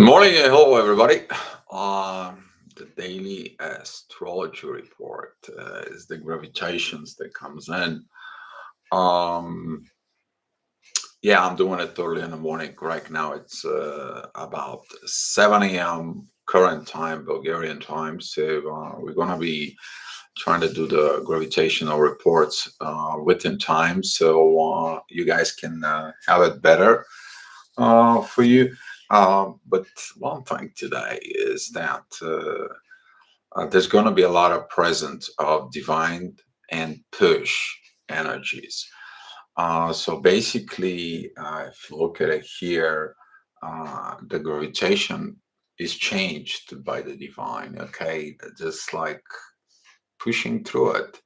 Good morning and hello, everybody. The daily astrology report is the gravitations that comes in. Um, yeah, I'm doing it early in the morning. Right now, it's about 7 a.m. current time, Bulgarian time. So we're going to be trying to do the gravitational reports within time so you guys can have it better for you. But one thing today is that there's going to be a lot of presence of divine and push energies. So basically, if you look at it here, the gravitation is changed by the divine, okay? Just like pushing through it.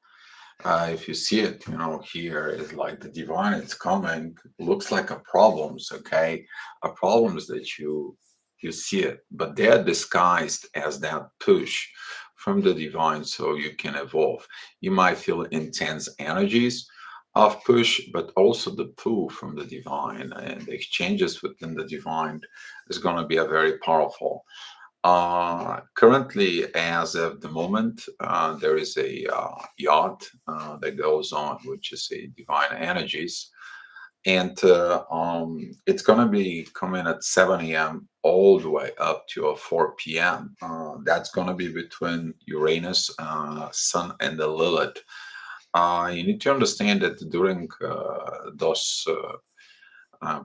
If you see it, here is like the divine, it's coming, looks like a problems, okay? A problems that you see it, but they're disguised as that push from the divine so you can evolve. You might feel intense energies of push, but also the pull from the divine and the exchanges within the divine is going to be a very powerful. Currently, as of the moment, there is a yacht that goes on, which is a divine energies, and it's going to be coming at 7 a.m. all the way up to 4 p.m. That's going to be between Uranus, Sun, and the Lilith. You need to understand that during those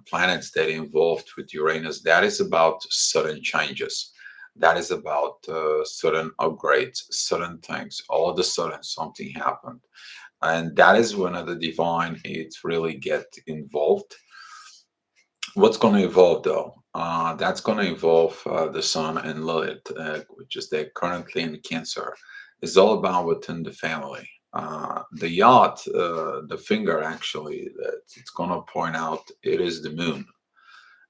planets that involved with Uranus, that is about sudden changes. That is about certain upgrades, certain things. All of a sudden, something happened, and that is when the divine it really get involved. What's going to evolve though? That's going to involve the Sun and Lilith, which is they're currently in Cancer. It's all about within the family. The yacht, the finger actually, that it's going to point out it is the moon.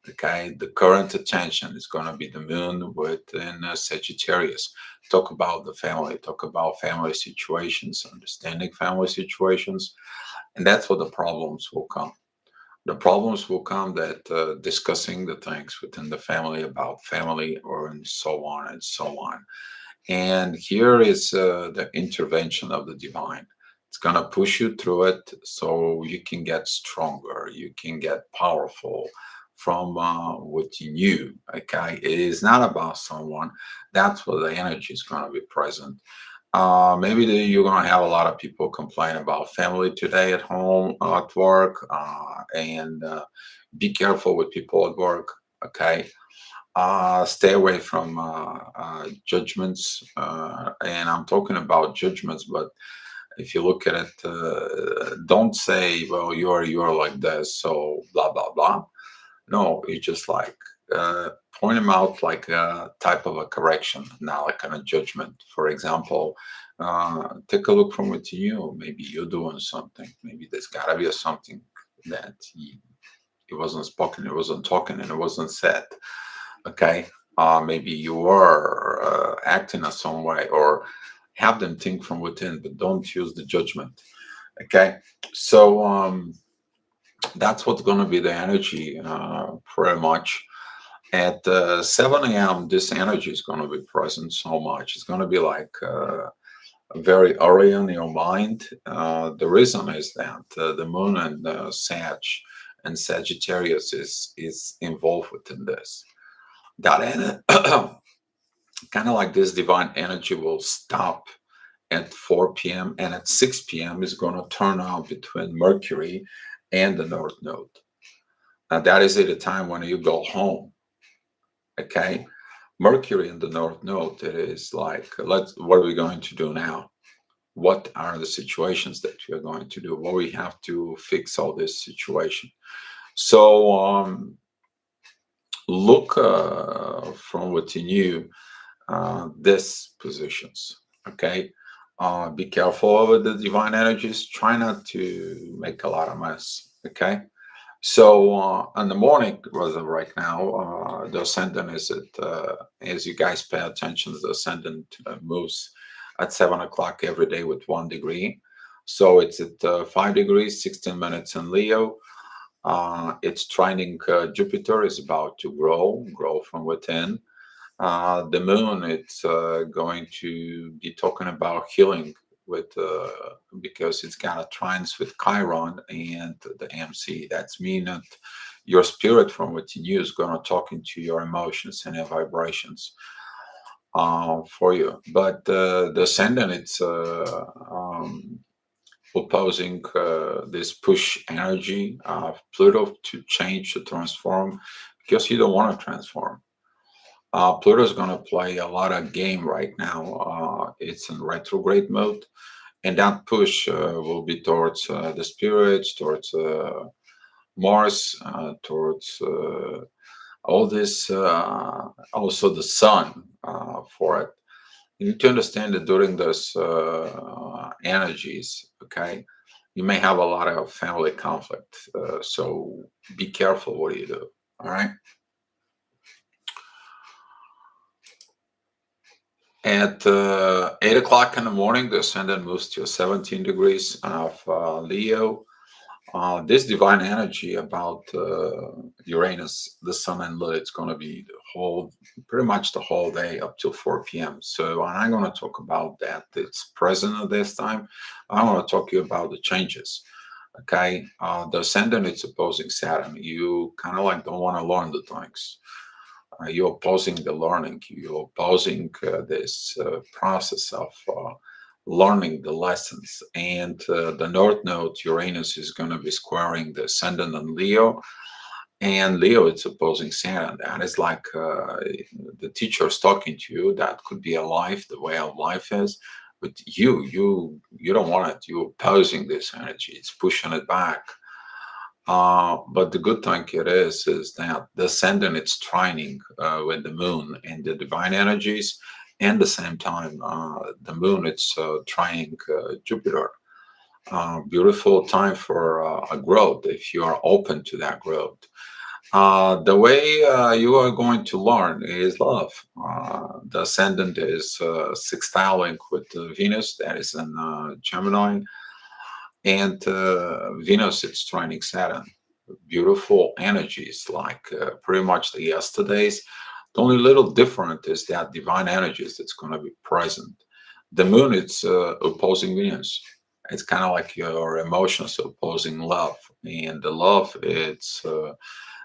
Okay, the current attention is going to be the moon within Sagittarius. Talk about the family, talk about family situations, understanding family situations, and that's where the problems will come. The problems will come that discussing the things within the family about family or and so on and so on. And here is the intervention of the divine. It's going to push you through it so you can get stronger, you can get powerful from what you knew. Okay. It is not about someone. That's where the energy is going to be present. Maybe you're going to have a lot of people complain about family today at home, at work, and be careful with people at work. Okay, stay away from judgments, and I'm talking about judgments. But if you look at it, don't say, "Well, you're like this," so blah blah blah. No, it's just like point them out like a type of a correction, not like kind of judgment. For example, take a look from within you. Maybe you're doing something. Maybe there's gotta be a something that it wasn't spoken, it wasn't talking, and it wasn't said. Okay, maybe you are acting in some way, or have them think from within, but don't use the judgment. Okay, so that's what's going to be the energy, pretty much. At 7 a.m., this energy is going to be present so much. It's going to be like very early in your mind. The reason is that the moon and Sag and Sagittarius is involved within this. That kind of like this divine energy will stop at 4 p.m. and at 6 p.m. is going to turn on between Mercury and the North Node. Now that is at a time when you go home. Okay, Mercury in the North Node. It is like, let's. What are we going to do now? What are the situations that we are going to do? Well, we have to fix all this situation. So look from within you this positions. Okay, be careful with the divine energies. Try not to make a lot of mess. Okay. So in the morning, as of right now, the ascendant is at, as you guys pay attention, the ascendant moves at 7 o'clock every day with 1 degree. So it's at 5 degrees, 16 minutes in Leo. It's trining Jupiter, is about to grow from within. The moon, it's going to be talking about healing with because it's got a trines with Chiron and the MC. That's mean that your spirit from within you is going to talk into your emotions and your vibrations for you. But the ascendant, it's opposing this push energy of Pluto to change, to transform, because you don't want to transform. Pluto's going to play a lot of game right now. It's in retrograde mode, and that push will be towards the spirits, towards Mars, towards all this, also the sun for it. You need to understand that during those energies, okay, you may have a lot of family conflict. So be careful what you do. All right. At 8 o'clock in the morning, the ascendant moves to 17 degrees of Leo. This divine energy about Uranus, the sun and Lilith, it's going to be pretty much the whole day up till 4 p.m. So I'm going to talk about that. It's present at this time. I want to talk to you about the changes. Okay. The ascendant, it's opposing Saturn. You kind of like don't want to learn the things. You're opposing the learning. You're opposing this process of learning the lessons. And the North Node, Uranus, is going to be squaring the ascendant in Leo. And Leo, it's opposing Saturn. That is like the teacher is talking to you. That could be a life, the way of life is. But you don't want it. You're opposing this energy. It's pushing it back. But the good thing it is that the ascendant it's trining with the moon and the divine energies, and the same time the moon it's trining Jupiter. Beautiful time for a growth if you are open to that growth. The way you are going to learn is love. The ascendant is sextiling with Venus, that is in Gemini, and Venus it's trining Saturn. Beautiful energies like pretty much the yesterdays. The only little different is that divine energies that's going to be present. The moon it's opposing Venus. It's kind of like your emotions opposing love, and the love it's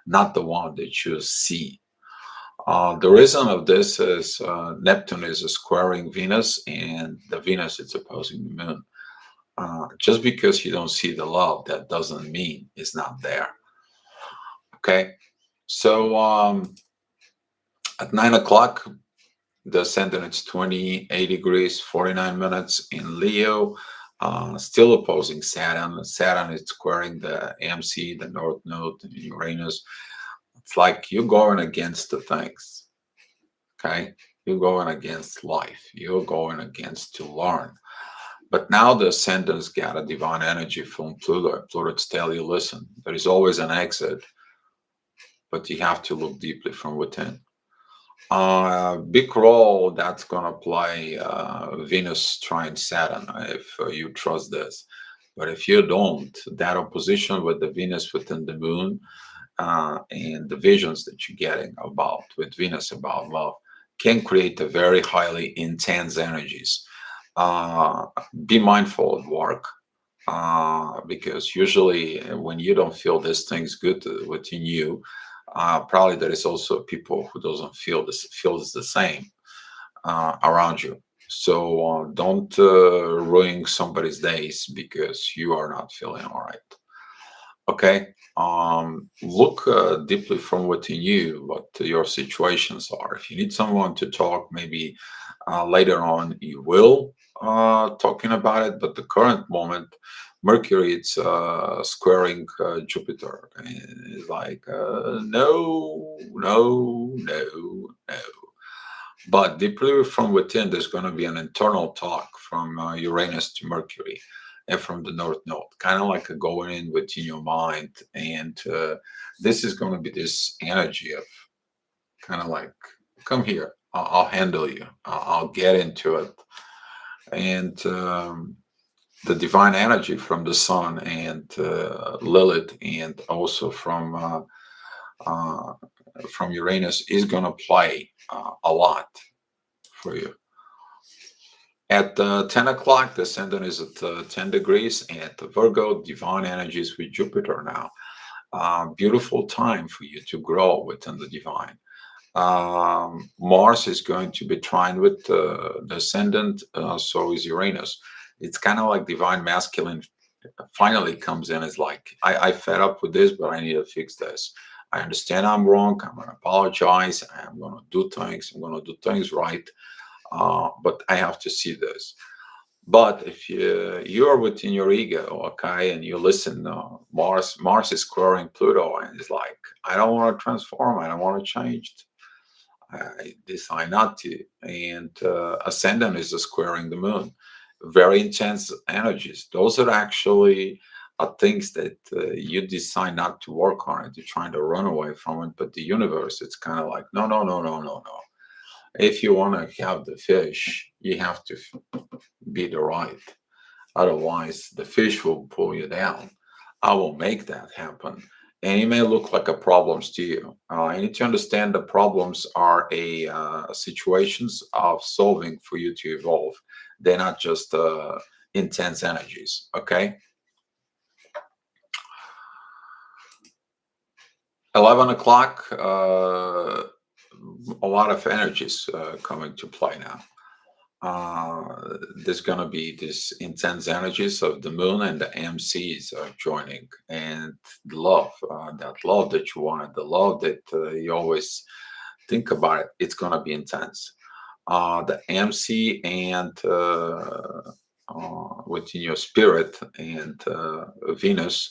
not the one that you see. The reason of this is Neptune is squaring Venus, and the Venus it's opposing the moon. Just because you don't see the love, that doesn't mean it's not there. Okay, so at 9 o'clock, the ascendant is 28 degrees, 49 minutes in Leo, still opposing Saturn. Saturn is squaring the MC, the North Node, and Uranus. It's like you're going against the things. Okay, you're going against life. You're going against to learn. But now the ascendant's got a divine energy from Pluto. Pluto's tell you, listen, there is always an exit, but you have to look deeply from within. Big role that's gonna play Venus trine Saturn if you trust this. But if you don't, that opposition with the Venus within the moon and the visions that you're getting about with Venus about love can create a very highly intense energies. Uh, be mindful at work because usually when you don't feel these things good within you, probably there is also people who doesn't feel this feels the same around you. So don't ruin somebody's days because you are not feeling all right. Okay. Look deeply from within you what your situations are. If you need someone to talk, maybe later on you will talking about it. But the current moment, Mercury it's squaring Jupiter, and it's like no, no, no, no. But deeply from within, there's going to be an internal talk from Uranus to Mercury and from the North Node, kind of like a going in within your mind. And this is going to be this energy of kind of like, come here, I'll handle you, I'll get into it. And the divine energy from the sun and Lilith, and also uh, from Uranus is going to play a lot for you. At 10 o'clock, the ascendant is at 10 degrees, and the Virgo, divine energies with Jupiter now. Beautiful time for you to grow within the divine. Mars is going to be trine with the ascendant, so is Uranus. It's kind of like divine masculine finally comes in. It's like, I fed up with this, but I need to fix this. I understand I'm wrong. I'm going to apologize. I'm going to do things. I'm going to do things right. But I have to see this. But if you're within your ego, okay, and you listen, Mars is squaring Pluto, and it's like, I don't want to transform. I don't want to change. I decide not to. And ascendant is squaring the moon. Very intense energies. Those are actually things that you decide not to work on it. You're trying to run away from it. But the universe, it's kind of like, no, no, no, no, no, no. If you want to have the fish, you have to be the right. Otherwise, the fish will pull you down. I will make that happen. And it may look like a problems to you. You need to understand the problems are a situations of solving for you to evolve. They're not just intense energies. Okay. 11 o'clock. A lot of energies coming to play now. There's going to be this intense energies of the moon, and the MCs are joining, and the love, that love that you wanted, the love that you always think about it, it's going to be intense. The MC and within your spirit, and Venus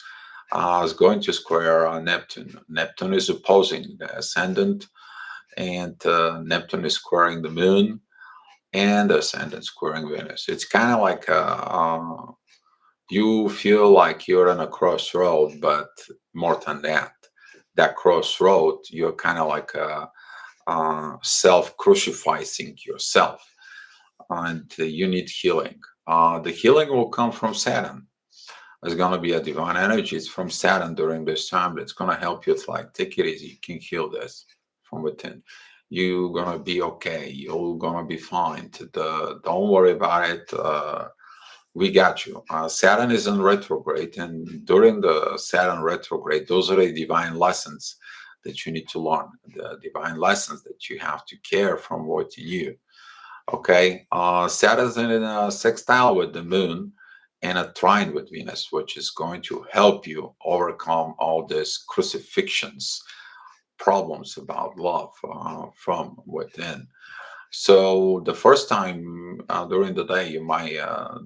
is going to square Neptune. Neptune is opposing the ascendant, and Neptune is squaring the moon, and the ascendant squaring Venus. It's kind of like you feel like you're on a crossroad, but more than that, that crossroad, you're kind of like self crucifying yourself, and you need healing. The healing will come from Saturn. There's going to be a divine energy. It's from Saturn during this time that's going to help you. It's like, take it easy. You can heal this from within. You're going to be okay. You're going to be fine. Don't worry about it. We got you. Saturn is in retrograde. And during the Saturn retrograde, those are the divine lessons that you need to learn. The divine lessons that you have to care from within you. Okay. Saturn's in a sextile with the moon and a trine with Venus, which is going to help you overcome all these crucifixions, problems about love from within. So the first time during the day, you might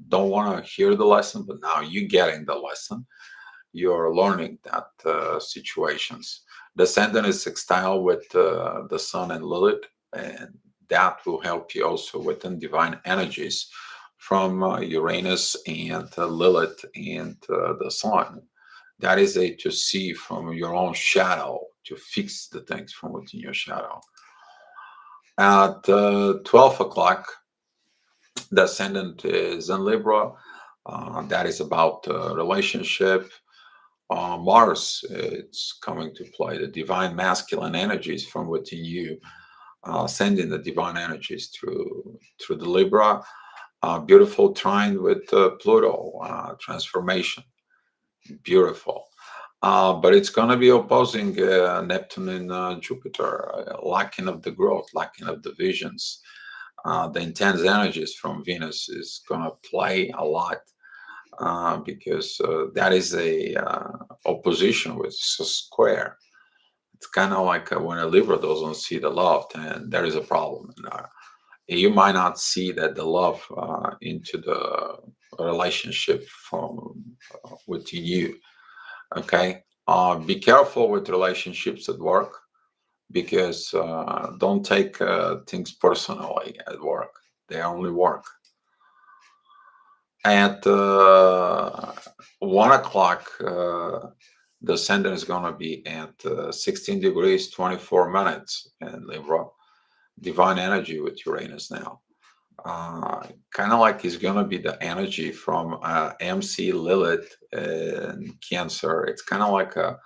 don't want to hear the lesson, but now you're getting the lesson. You're learning that situations. The ascendant is sextile with the sun and Lilith, and that will help you also within divine energies from Uranus and Lilith and the sun. That is a to see from your own shadow, to fix the things from within your shadow. At 12 o'clock, the ascendant is in Libra. That is about relationship. Mars, it's coming to play the divine masculine energies from within you, sending the divine energies through the Libra. Beautiful trine with Pluto, transformation, beautiful. But it's going to be opposing Neptune and Jupiter, lacking of the growth, lacking of the visions. The intense energies from Venus is going to play a lot because that is a opposition with a square. It's kind of like when a Libra doesn't see the love, then there is a problem. You might not see that the love into the relationship from within you. Okay, be careful with relationships at work, because don't take things personally at work. They only work. At 1 o'clock, the ascendant is going to be at 16 degrees 24 minutes in Libra, divine energy with Uranus now. Kind of like it's gonna be the energy from MC Lilith in Cancer. It's kind of like a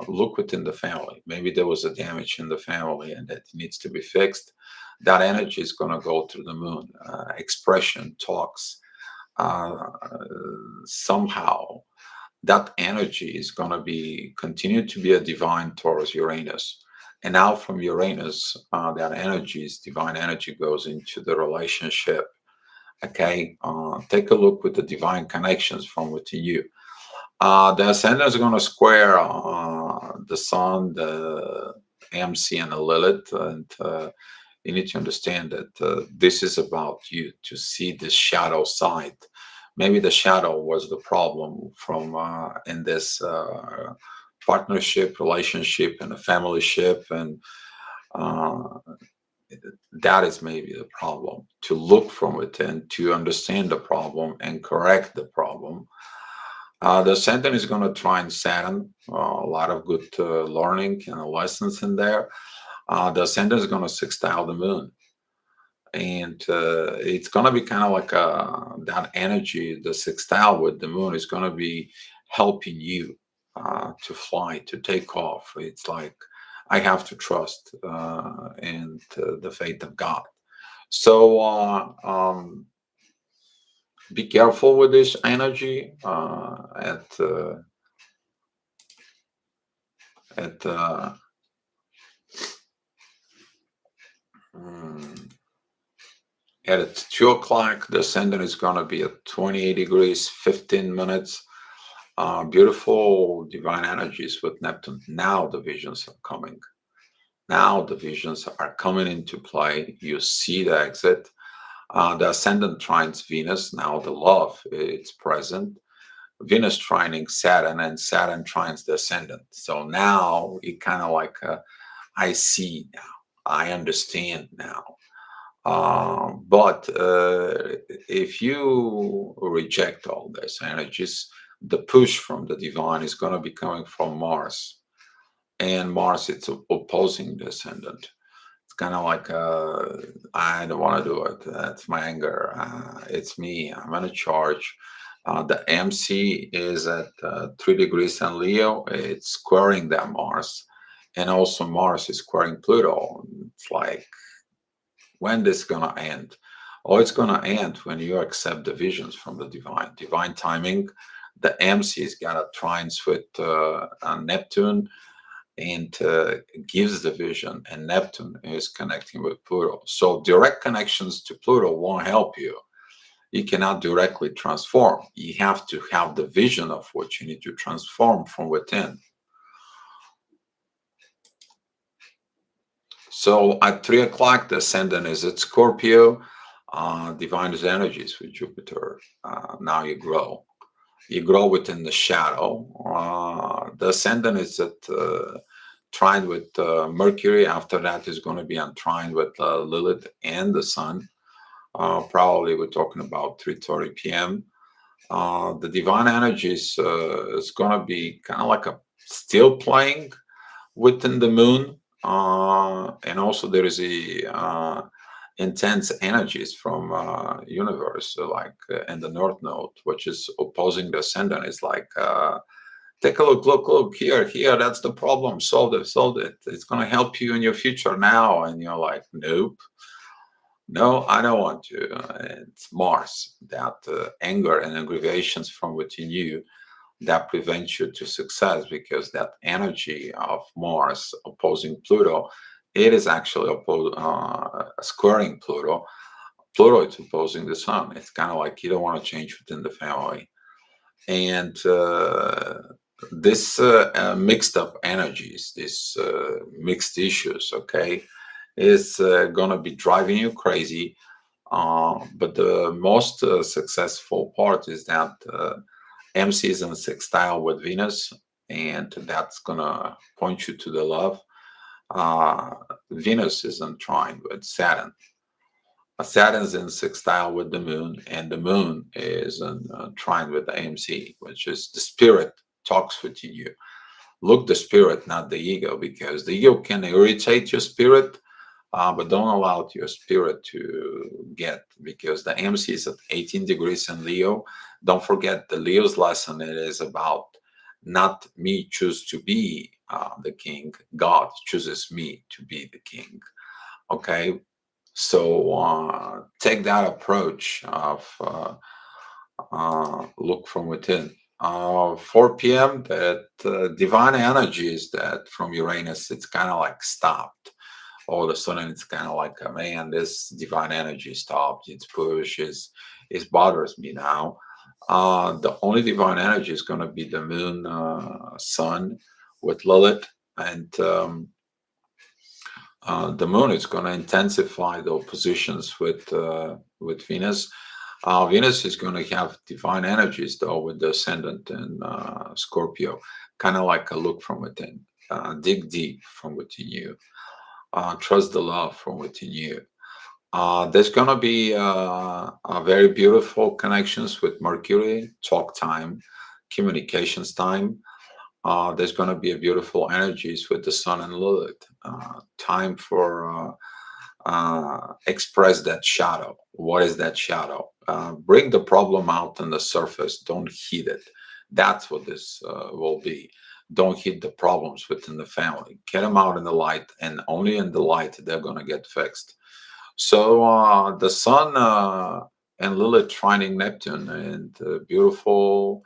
look within the family. Maybe there was a damage in the family and that needs to be fixed. That energy is gonna go through the moon. Expression, talks. Uh, Somehow that energy is going to be continue to be a divine towards Uranus. And now from Uranus, that energy is divine energy goes into the relationship. Okay, take a look with the divine connections from within you. The ascendant is going to square the sun, the MC, and the Lilith, and you need to understand that this is about you to see the shadow side. Maybe the shadow was the problem from in this partnership, relationship, and a family ship, and uh, that is maybe the problem. To look from within, to understand the problem and correct the problem. The ascendant is going to try and Saturn, a lot of good learning and lessons in there. The ascendant is going to sextile the moon, and it's going to be kind of like that energy. The sextile with the moon is going to be helping you to fly, to take off. It's like I have to trust in the faith of God. So be careful with this energy at mm, at 2 o'clock. The ascendant is going to be at 28 degrees 15 minutes. Beautiful divine energies with Neptune. Now the visions are coming. Now the visions are coming into play. You see the exit. The ascendant trines Venus. Now the love it's present. Venus trining Saturn and Saturn trines the ascendant. So now it kind of like I see now. I understand now. But if you reject all these energies, the push from the divine is going to be coming from Mars, and Mars it's opposing the ascendant. It's kind of like I don't want to do it. That's my anger. It's me. I'm in charge. The MC is at 3 degrees in Leo. It's squaring that Mars, and also Mars is squaring Pluto. It's like when this gonna end? Oh, it's gonna end when you accept the visions from the divine timing. The MC's got a trines with Neptune and gives the vision, and Neptune is connecting with Pluto. So direct connections to Pluto won't help you. You cannot directly transform. You have to have the vision of what you need to transform from within. So at 3 o'clock, the ascendant is at Scorpio. Divine energies with Jupiter. Now you grow. You grow within the shadow. The ascendant is at trine with Mercury. After that is going to be on trine with Lilith and the Sun. Probably we're talking about 3:30 p.m. The divine energies is going to be kind of like a still playing within the moon, and also there is a intense energies from universe, so like in the north node, which is opposing the ascendant. Is like take a look here. That's the problem. Solve it. It's going to help you in your future now, and you're like, nope. No, I don't want to. It's Mars, that anger and aggravations from within you that prevents you to success, because that energy of Mars opposing Pluto, it is actually squaring Pluto. Pluto is opposing the Sun. It's kind of like you don't want to change within the family. And this mixed up energies, this mixed issues, okay, is going to be driving you crazy. But the most successful part is that MC is in sextile with Venus, and that's gonna point you to the love. Uh, Venus is in trine with Saturn. Saturn's in sextile with the moon, and the moon is in trine with the MC, which is the spirit talks with you. Look the spirit, not the ego, because the ego can irritate your spirit. but don't allow your spirit to get, because the MC is at 18 degrees in Leo. Don't forget the Leo's lesson. It is about not me choose to be the king. God chooses me to be the king. Okay, so take that approach of look from within. 4 p.m. That divine energies that from Uranus, it's kind of like stopped. All of a sudden, it's kind of like, man, this divine energy stopped. It's pushes, it bothers me now. The only divine energy is going to be the moon, sun with Lilith, and the moon is going to intensify the oppositions with Venus. Venus is going to have divine energies though with the ascendant in Scorpio, kind of like a look from within. Dig deep from within you. Trust the love from within you. There's going to be a very beautiful connections with Mercury, talk time, communications time. There's going to be a beautiful energies with the Sun and Lilith. Time for express that shadow. What is that shadow? Bring the problem out on the surface. Don't hid it. That's what this will be. Don't hid the problems within the family. Get them out in the light, and only in the light they're going to get fixed. So the Sun and Lilith trining Neptune, and beautiful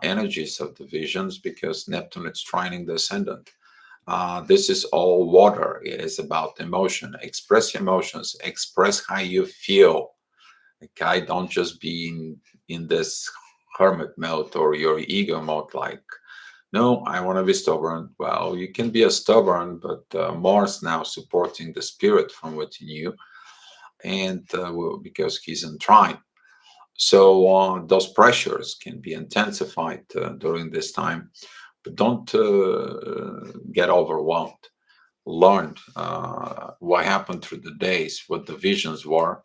energies of the visions, because Neptune is trining the ascendant. This is all water. It is about emotion. Express emotions. Express how you feel. Okay, don't just be in this hermit mode or your ego mode. Like, no, I want to be stubborn. Well, you can be a stubborn, but Mars now supporting the spirit from within you, and well, because he's in trine. So those pressures can be intensified during this time, but don't get overwhelmed. Learn what happened through the days, what the visions were,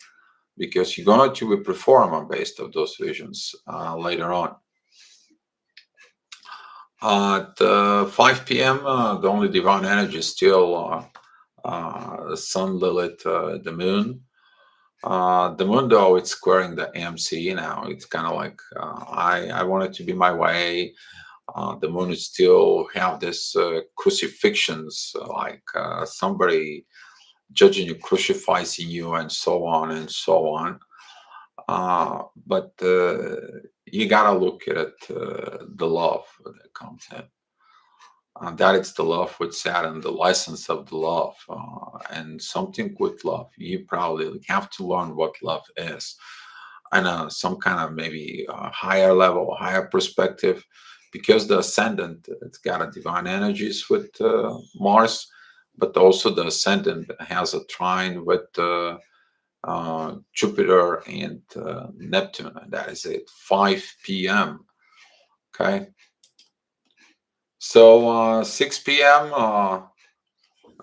because you're going to perform on based of those visions later on. At 5 p.m., the only divine energy is still the Sun, Lilith, the Moon. The moon, though, it's squaring the MC now. It's kind of like I want it to be my way. The moon is still have this crucifixions, like somebody judging you, crucifying you, and so on and so on. But you gotta look at it, the love that comes in. That it's the love with Saturn, the license of the love, and something with love. You probably have to learn what love is, and some kind of maybe higher level, higher perspective, because the ascendant, it's got a divine energies with Mars, but also the ascendant has a trine with Jupiter and Neptune, and that is at 5 p.m. Okay, so 6 p.m.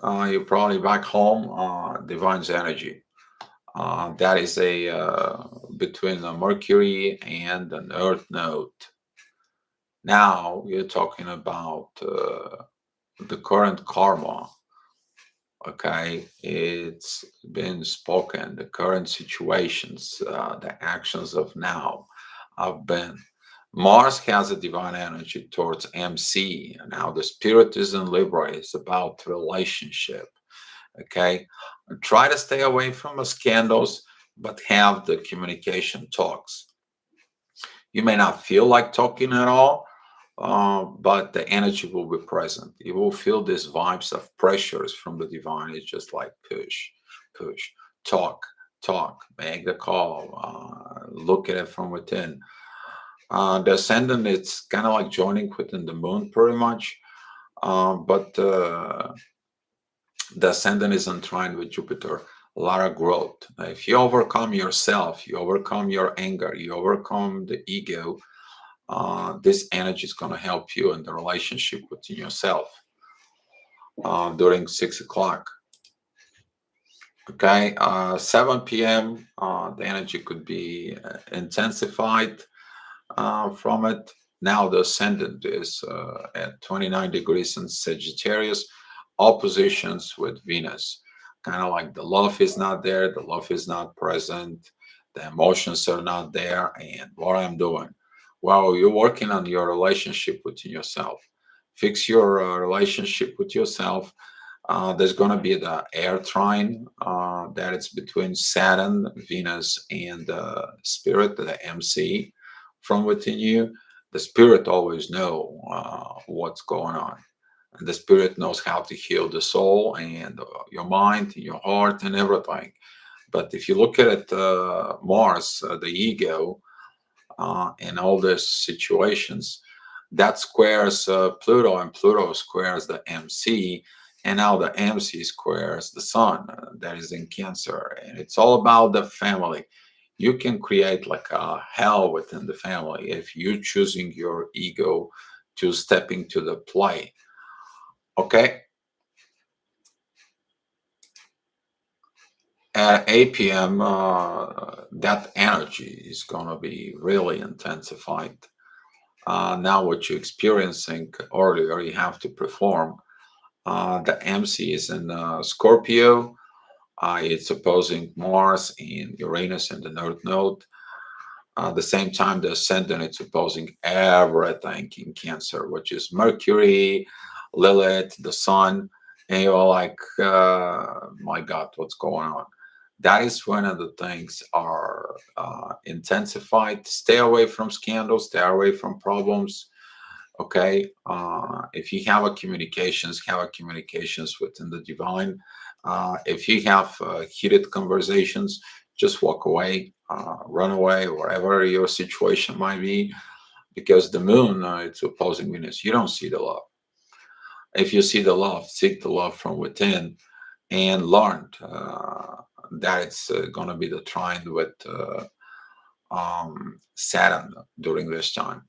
You're probably back home. Divine's energy. That is a between a Mercury and an Earth node. Now you're talking about the current karma. Okay, it's been spoken. The current situations, the actions of now, have been. Mars has a divine energy towards MC. Now the spirit is in Libra. It's about relationship. Okay, try to stay away from the scandals, but have the communication talks. You may not feel like talking at all, but the energy will be present. You will feel these vibes of pressures from the divine. It's just like push, push, talk, talk, make the call, look at it from within. The ascendant, it's kind of like joining within the moon pretty much, but the ascendant is entwined with Jupiter. A lot of growth. If you overcome yourself, you overcome your anger, you overcome the ego, this energy is going to help you in the relationship within yourself during 6 o'clock. Okay, 7 p.m., the energy could be intensified from it. Now the ascendant is at 29 degrees in Sagittarius, oppositions with Venus. Kind of like the love is not there, the love is not present, the emotions are not there. And what I'm doing? Well, you're working on your relationship with yourself. Fix your relationship with yourself. There's going to be the air trine that it's between Saturn, Venus, and Spirit, the MC from within you. The Spirit always know what's going on. And the Spirit knows how to heal the soul and your mind, your heart, and everything. But if you look at it, Mars, the ego, in all these situations, that squares Pluto, and Pluto squares the MC, and now the MC squares the Sun that is in Cancer, and it's all about the family. You can create like a hell within the family if you're choosing your ego to step into the play. Okay, at 8 p.m., that energy is going to be really intensified. Now, what you're experiencing earlier, you have to perform. The MC is in Scorpio. It's opposing Mars and Uranus in the North Node. At the same time, the ascendant is opposing everything in Cancer, which is Mercury, Lilith, the Sun. And you're like, my God, what's going on? That is one of the things are intensified. Stay away from scandals, stay away from problems. Okay, if you have a communications within the divine. If you have heated conversations, just walk away, run away, wherever your situation might be, because the moon, it's opposing Venus. You don't see the love. If you see the love, seek the love from within and learn that it's going to be the trine with Saturn during this time.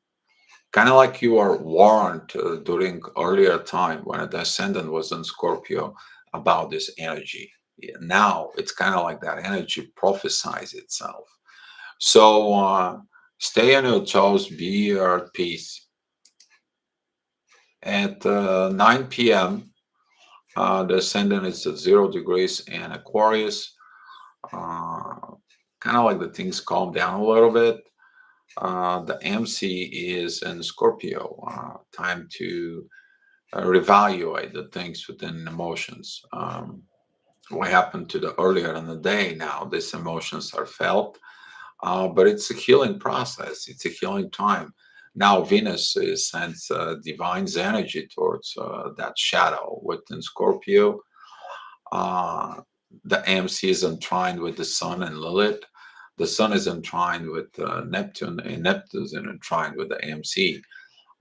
Kind of like you are warned during earlier time when the ascendant was in Scorpio about this energy. Yeah, now it's kind of like that energy prophesies itself. So stay on your toes, be at peace. At 9 p.m., the ascendant is at 0 degrees in Aquarius. Uh, Kind of like the things calm down a little bit. The MC is in Scorpio. Time to reevaluate the things within emotions. What happened to the earlier in the day? Now these emotions are felt, but it's a healing process. It's a healing time. Now Venus is sends divine's energy towards that shadow within Scorpio. Uh, the MC is entwined with the Sun and Lilith. The Sun is entwined with Neptune, and Neptune is entwined with the MC.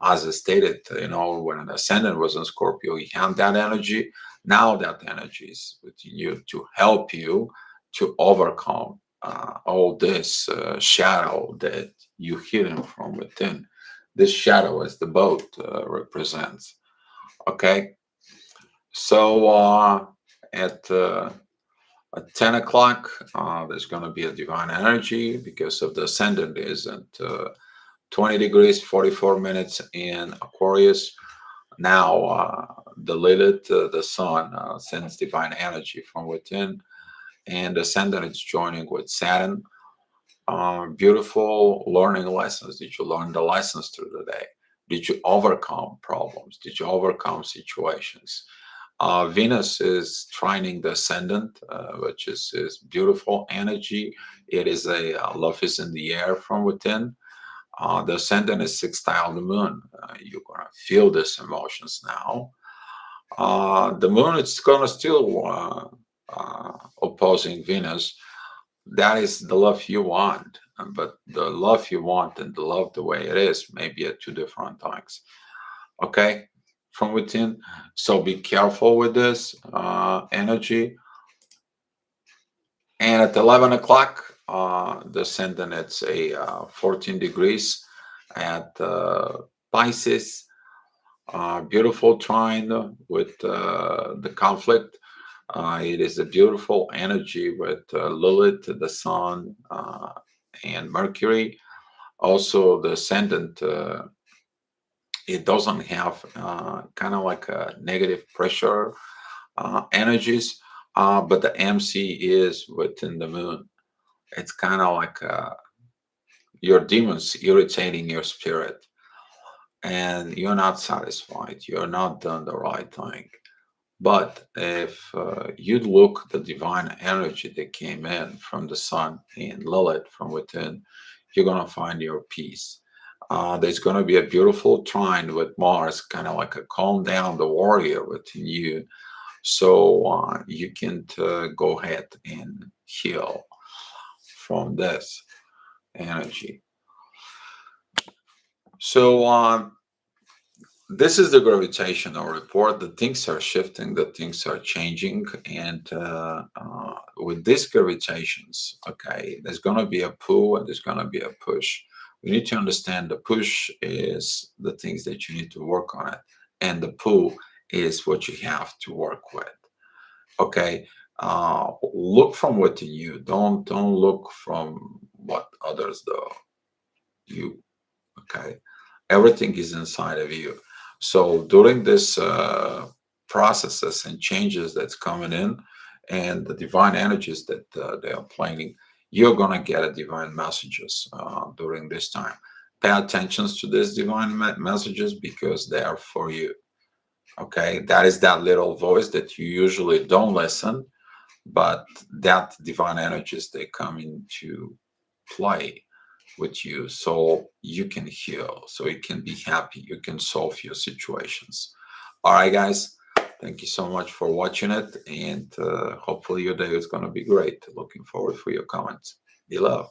As I stated, when an ascendant was in Scorpio, you have that energy. Now that energy is within you to help you to overcome all this shadow that you hidden from within. This shadow, as the boat represents. Okay, so at 10 o'clock, there's going to be a divine energy because of the ascendant is at 20 degrees, 44 minutes in Aquarius. Now, the Lilith, the sun, sends divine energy from within, and the ascendant is joining with Saturn. Beautiful learning lessons. Did you learn the lessons through the day? Did you overcome problems? Did you overcome situations? Venus is trining the ascendant, which is beautiful energy. It is a love is in the air from within. The ascendant is sextile the moon. You're gonna feel these emotions now. The moon is gonna still opposing Venus. That is the love you want, but the love you want and the love the way it is may be at two different times. Okay, from within. So be careful with this energy. And at 11 o'clock, the ascendant it's a 14 degrees at Pisces. Beautiful trine with the conflict. It is a beautiful energy with Lilith, the Sun, and Mercury. Also, the ascendant, it doesn't have kind of like a negative pressure energies. but the MC is within the moon. It's kind of like your demons irritating your spirit, and you're not satisfied. You're not done the right thing. But if you look the divine energy that came in from the sun and Lilith from within, you're gonna find your peace. There's gonna be a beautiful trine with Mars, kind of like a calm down the warrior within you, so you can go ahead and heal from this energy. So this is the gravitational report. The things are shifting, the things are changing, and with these gravitations, okay, there's going to be a pull and there's going to be a push. We need to understand the push is the things that you need to work on it, and the pull is what you have to work with. Okay, look from within you. Don't look from what others do. You, okay, everything is inside of you. So during this processes and changes that's coming in, and the divine energies that they are planning, you're gonna get a divine messages during this time. Pay attention to these divine messages because they are for you. Okay, that is that little voice that you usually don't listen, but that divine energies they come into play with you, so you can heal, so you can be happy, you can solve your situations. All right, guys, thank you so much for watching it, and hopefully your day is going to be great. Looking forward for your comments. Be love.